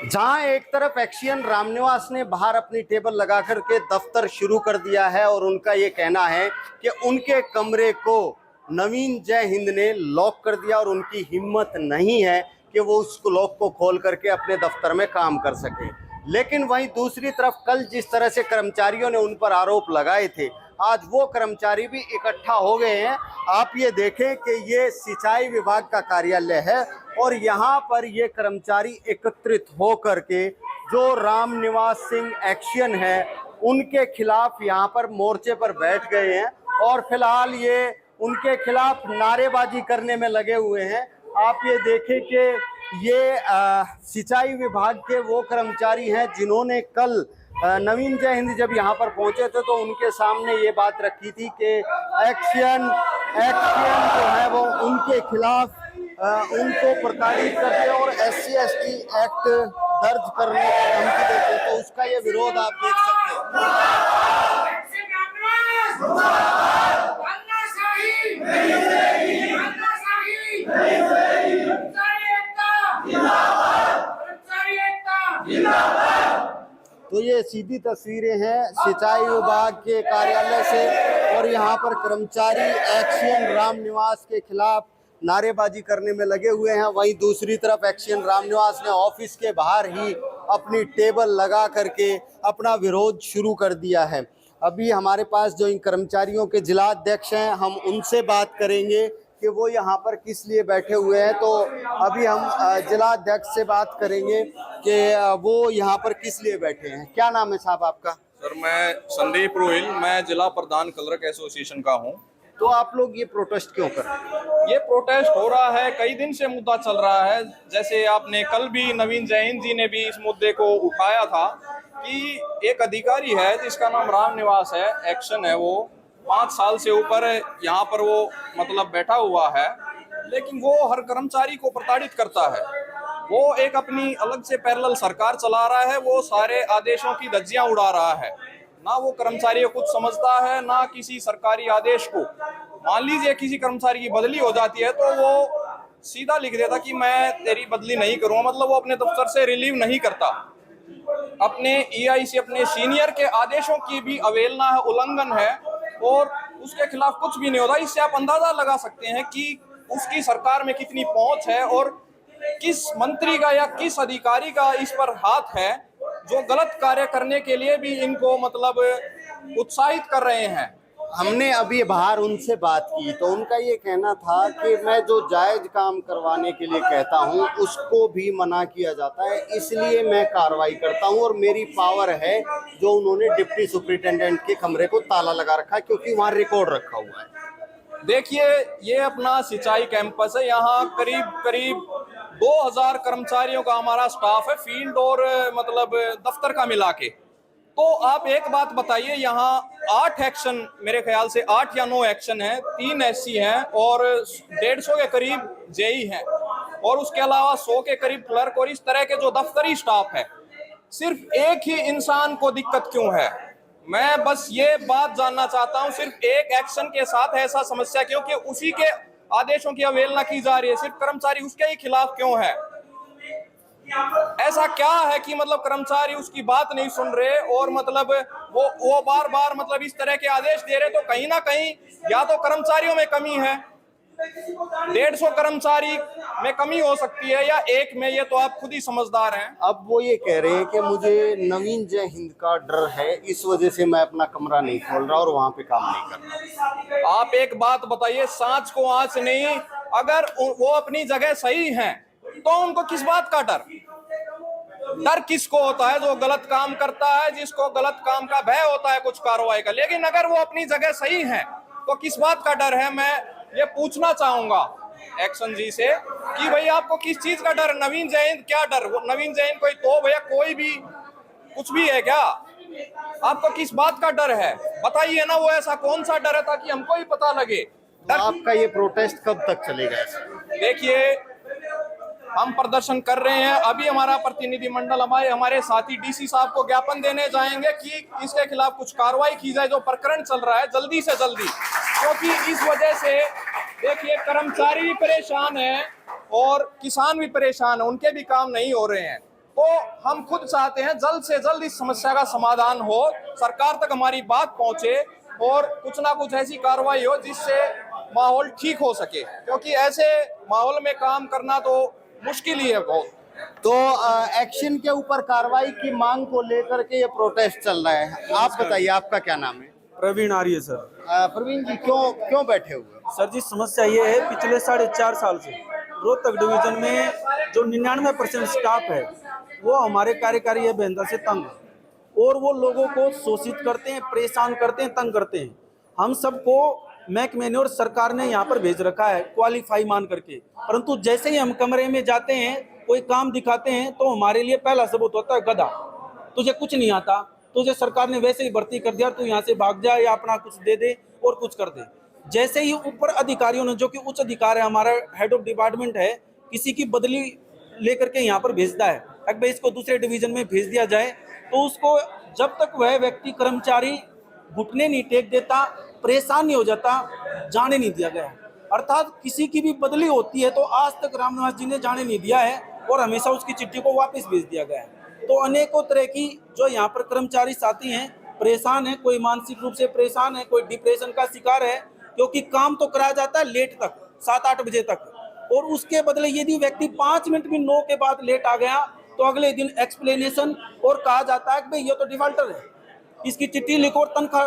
जहां एक तरफ एक्शियन रामनिवास ने बाहर अपनी टेबल लगा करके दफ्तर शुरू कर दिया है और उनका ये कहना है कि उनके कमरे को नवीन जय हिंद ने लॉक कर दिया और उनकी हिम्मत नहीं है कि वो उस लॉक को खोल करके अपने दफ्तर में काम कर सके। लेकिन वहीं दूसरी तरफ कल जिस तरह से कर्मचारियों ने उन पर आरोप लगाए थे, आज वो कर्मचारी भी इकट्ठा हो गए हैं। आप ये देखें कि ये सिंचाई विभाग का कार्यालय है और यहाँ पर ये कर्मचारी एकत्रित हो करके जो रामनिवास सिंह एक्शियन है उनके खिलाफ यहाँ पर मोर्चे पर बैठ गए हैं और फिलहाल ये उनके खिलाफ नारेबाजी करने में लगे हुए हैं। आप ये देखें कि ये सिंचाई विभाग के वो कर्मचारी हैं जिन्होंने कल नवीन जय हिंद जब यहाँ पर पहुंचे थे तो उनके सामने ये बात रखी थी कि एक्शियन जो है वो उनके खिलाफ उनको प्रताड़ित करते और SC/ST एक्ट दर्ज करने की धमकी देते, तो उसका ये विरोध आप देख सकते हैं। तो ये सीधी तस्वीरें हैं सिंचाई विभाग के कार्यालय से और यहाँ पर कर्मचारी एक्शियन रामनिवास के खिलाफ नारेबाजी करने में लगे हुए हैं। वहीं दूसरी तरफ एक्शियन रामनिवास ने ऑफिस के बाहर ही अपनी टेबल लगा करके अपना विरोध शुरू कर दिया है। अभी हमारे पास जो इन कर्मचारियों के जिला अध्यक्ष हैं, हम उनसे बात करेंगे कि वो यहाँ पर किस लिए बैठे हुए हैं। तो अभी हम जिला अध्यक्ष से बात करेंगे कि वो यहाँ पर किस लिए बैठे हैं। क्या नाम है साहब आपका? सर, मैं संदीप रोहिल, मैं जिला प्रधान क्लर्क एसोसिएशन का हूँ। तो आप लोग ये प्रोटेस्ट क्यों कर रहे हैं? ये प्रोटेस्ट हो रहा है, कई दिन से मुद्दा चल रहा है। जैसे आपने कल भी नवीन जय हिंद जी ने भी इस मुद्दे को उठाया था कि एक अधिकारी है जिसका नाम रामनिवास है, एक्शन है, वो 5 साल से ऊपर यहाँ पर वो मतलब बैठा हुआ है, लेकिन वो हर कर्मचारी को प्रताड़ित करता है। वो एक अपनी अलग से पैरेलल सरकार चला रहा है, वो सारे आदेशों की धज्जियां उड़ा रहा है। ना वो कर्मचारी को कुछ समझता है, ना किसी सरकारी आदेश को। मान लीजिए किसी कर्मचारी की बदली हो जाती है तो वो सीधा लिख देता कि मैं तेरी बदली नहीं करूंगा, मतलब वो अपने दफ्तर से रिलीव नहीं करता। अपने EIC अपने सीनियर के आदेशों की भी अवहेलना है, उल्लंघन है और उसके खिलाफ कुछ भी नहीं होता। इससे आप अंदाजा लगा सकते हैं कि उसकी सरकार में कितनी पहुंच है और किस मंत्री का या किस अधिकारी का इस पर हाथ है जो गलत कार्य करने के लिए भी इनको मतलब उत्साहित कर रहे हैं। हमने अभी बाहर उनसे बात की तो उनका ये कहना था कि मैं जो जायज काम करवाने के लिए कहता हूँ उसको भी मना किया जाता है, इसलिए मैं कार्रवाई करता हूँ और मेरी पावर है जो उन्होंने डिप्टी सुपरिटेंडेंट के कमरे को ताला लगा रखा है क्योंकि वहाँ रिकॉर्ड रखा हुआ है। देखिए, ये अपना सिंचाई कैंपस है, यहाँ करीब 2000 कर्मचारियों का हमारा स्टाफ है, फील्ड और मतलब दफ्तर का मिला के। तो आप एक बात बताइए, यहाँ 8 एक्शन, मेरे ख्याल से 8 या 9 एक्शन हैं, 3 SC हैं और 150 के करीब JE हैं और उसके अलावा 100 के करीब क्लर्क और इस तरह के जो दफ्तरी स्टाफ है। सिर्फ एक ही इंसान को दिक्कत क्यों है? मैं बस ये बात जानना चाहता हूँ, सिर्फ एक एक्शन के साथ ऐसा समस्या क्यों कि उसी के आदेशों की अवहेलना की जा रही है, सिर्फ कर्मचारी उसके ही खिलाफ क्यों है? ऐसा क्या है कि मतलब कर्मचारी उसकी बात नहीं सुन रहे और मतलब वो बार बार मतलब इस तरह के आदेश दे रहे? तो कहीं ना कहीं या तो कर्मचारियों में कमी है, 150 कर्मचारी में कमी हो सकती है या एक में, ये तो आप खुद ही समझदार हैं। अब वो ये कह रहे हैं कि मुझे नवीन जय हिंद का डर है, इस वजह से मैं अपना कमरा नहीं खोल रहा और वहां पे काम नहीं कर रहा। आप एक बात बताइए, सांच को आंच नहीं, अगर वो अपनी जगह सही हैं तो उनको किस बात का डर? डर किसको होता है? जो गलत काम करता है, जिसको गलत काम का भय होता है कुछ कार्रवाई का। लेकिन अगर वो अपनी जगह सही हैं तो किस बात का डर है? मैं ये पूछना चाहूंगा एक्शन जी से कि भाई आपको किस चीज का डर? नवीन जय हिंद क्या डर? नवीन जय हिंद कोई तो भैया कोई भी कुछ भी है क्या? आपको किस बात का डर है? बताइए ना, वो ऐसा कौन सा डर है ताकि हमको ही पता लगे। तो आपका ये प्रोटेस्ट कब तक चलेगा? देखिए, हम प्रदर्शन कर रहे हैं। अभी हमारा प्रतिनिधिमंडल हमारे साथी DC साहब को ज्ञापन देने जाएंगे कि इसके खिलाफ कुछ कार्रवाई की जाए, जो प्रकरण चल रहा है जल्दी से जल्दी, क्योंकि इस वजह से देखिए कर्मचारी भी परेशान है और किसान भी परेशान है, उनके भी काम नहीं हो रहे हैं। तो हम खुद चाहते हैं जल्द से जल्द इस समस्या का समाधान हो, सरकार तक हमारी बात पहुंचे और कुछ ना कुछ ऐसी कार्रवाई हो जिससे माहौल ठीक हो सके, क्योंकि ऐसे माहौल में काम करना तो मुश्किल ही है बहुत। तो एक्शन के ऊपर कार्रवाई की मांग को लेकर के ये प्रोटेस्ट चल रहा है। आप बताइए, आपका क्या नाम है? प्रवीण आर्य सर। प्रवीण जी, क्यों बैठे हुए? सर जी, समस्या ये है, पिछले 4.5 साल से रोहतक डिवीजन में जो 99% स्टाफ है वो हमारे कार्यकारी अभियंता से तंग है और वो लोगों को शोषित करते हैं, परेशान करते हैं, तंग करते हैं। हम सबको महकमे ने और सरकार ने यहाँ पर भेज रखा है क्वालिफाई मान करके, परंतु जैसे ही हम कमरे में जाते हैं, कोई काम दिखाते हैं, तो हमारे लिए पहला सबूत होता है गधा, तुझे कुछ नहीं आता, तुझे सरकार ने वैसे ही भर्ती कर दिया, तू यहाँ से भाग जा या अपना कुछ दे दे और कुछ कर दे। जैसे ही ऊपर अधिकारियों ने, जो कि उच्च अधिकार है, हमारा हेड ऑफ डिपार्टमेंट है, किसी की बदली लेकर के यहाँ पर भेजता है, अगर इसको दूसरे डिवीजन में भेज दिया जाए, तो उसको जब तक वह व्यक्ति कर्मचारी घुटने नहीं टेक देता, परेशान नहीं हो जाता, जाने नहीं दिया गया। अर्थात किसी की भी बदली होती है तो आज तक रामनिवास जी ने जाने नहीं दिया है और हमेशा उसकी चिट्ठी को वापस भेज दिया गया है। तो अनेकों तरह की जो यहाँ पर कर्मचारी साथी हैं, परेशान है, कोई मानसिक रूप से परेशान है, कोई डिप्रेशन का शिकार है, क्योंकि काम तो कराया जाता है लेट तक, 7-8 बजे तक, और उसके बदले यदि व्यक्ति 5 मिनट भी 9 के बाद लेट आ गया तो अगले दिन एक्सप्लेनेशन और कहा जाता है कि भाई ये तो डिफॉल्टर है, इसकी चिट्ठी लिखो और तनख्वाह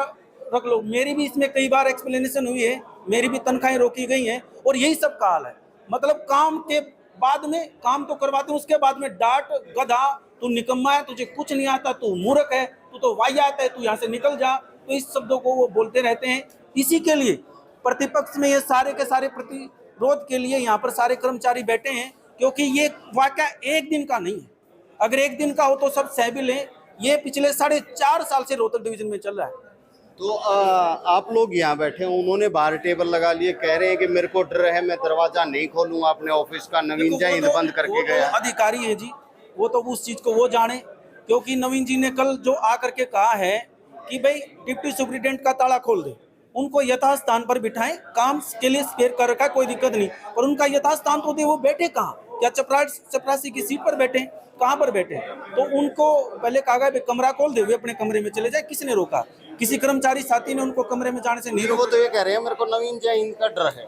रख लो। मेरी भी इसमें कई बार एक्सप्लेनेशन हुई है, मेरी भी तनख्वाहें रोकी गई हैं और यही सब का हाल है। मतलब काम के बाद में काम तो करवाते हैं, उसके बाद में डांट, गधा, तू निकम्मा है, तुझे कुछ नहीं आता, तू मूर्ख है, तू तो वाहियात है, तू यहाँ से निकल जा, तो इस शब्दों को वो बोलते रहते हैं। इसी के लिए प्रतिपक्ष में ये सारे के सारे प्रतिरोध के लिए यहाँ पर सारे कर्मचारी बैठे हैं, क्योंकि ये वाकया एक दिन का नहीं है। अगर एक दिन का हो तो सब सह भी लें, ये पिछले 4.5 साल से रोहतक डिवीजन में चल रहा है। तो आप लोग यहाँ बैठे हैं, उन्होंने बाहर टेबल लगा लिए, कह रहे हैं कि मेरे को डर है, मैं दरवाजा नहीं खोलूंगा अपने ऑफिस का, नवीन जय हिंद बंद करके गया। अधिकारी है जी, वो तो उस चीज को वो जाने, क्योंकि नवीन जी ने कल जो आकर के कहा है कि भाई डिप्टी सुपरिटेंडेंट का ताला खोल दे, उनको यथास्थान पर बिठाएं, काम के लिए स्पेयर कर रखा है, कोई दिक्कत नहीं, पर उनका यथास्थान तो दे, वो बैठे कहाँ? क्या चपरासी की सीट पर बैठे, कहाँ पर बैठे? तो उनको पहले कहा गया कमरा खोल दे, वे अपने कमरे में चले जाए। किसने रोका? किसी कर्मचारी साथी ने उनको कमरे में जाने से नहीं रोका। वो तो ये कह रहे हैं मेरे को नवीन जय हिंद का डर है।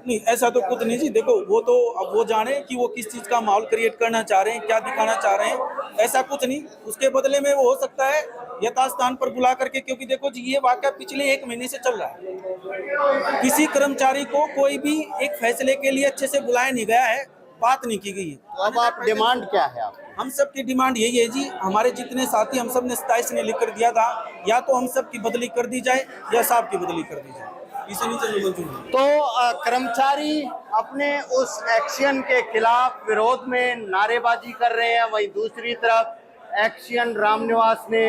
नहीं, ऐसा तो कुछ नहीं जी। देखो, वो तो अब वो जाने कि वो किस चीज का माहौल क्रिएट करना चाह रहे हैं, क्या दिखाना चाह रहे हैं, ऐसा कुछ नहीं। उसके बदले में वो हो सकता है यथास्थान पर बुला करके, क्योंकि देखो जी, ये वाकया पिछले 1 महीने से चल रहा है। किसी कर्मचारी को कोई भी एक फैसले के लिए अच्छे से बुलाया नहीं गया है, बात नहीं की गई है। तो अब आप डिमांड क्या है? आप हम सब की डिमांड यही है जी, हमारे जितने साथी, हम सब ने 27 ने लिख कर दिया था, या तो हम सब की बदली कर दी जाए या साहब की बदली कर दी जाए, इसे नीचे मंजूर। तो कर्मचारी अपने उस एक्शन के खिलाफ विरोध में नारेबाजी कर रहे हैं, वहीं दूसरी तरफ एक्शन रामनिवास ने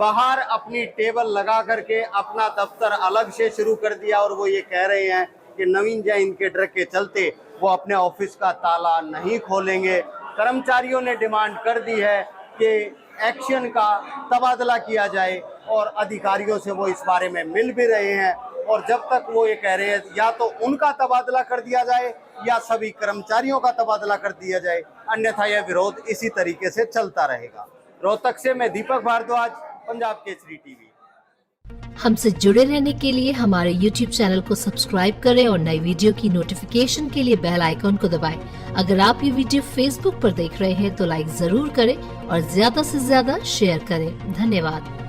बाहर अपनी टेबल लगा करके अपना दफ्तर अलग से शुरू कर दिया और वो ये कह रहे हैं कि नवीन जय हिंद के डर के चलते वो अपने ऑफिस का ताला नहीं खोलेंगे। कर्मचारियों ने डिमांड कर दी है कि एक्शन का तबादला किया जाए और अधिकारियों से वो इस बारे में मिल भी रहे हैं, और जब तक वो ये कह रहे हैं या तो उनका तबादला कर दिया जाए या सभी कर्मचारियों का तबादला कर दिया जाए, अन्यथा यह विरोध इसी तरीके से चलता रहेगा। रोहतक से मैं दीपक भारद्वाज, पंजाब केसरी टीवी। हमसे जुड़े रहने के लिए हमारे YouTube चैनल को सब्सक्राइब करें और नई वीडियो की नोटिफिकेशन के लिए बेल आइकॉन को दबाएं। अगर आप ये वीडियो Facebook पर देख रहे हैं तो लाइक जरूर करें और ज्यादा से ज्यादा शेयर करें। धन्यवाद।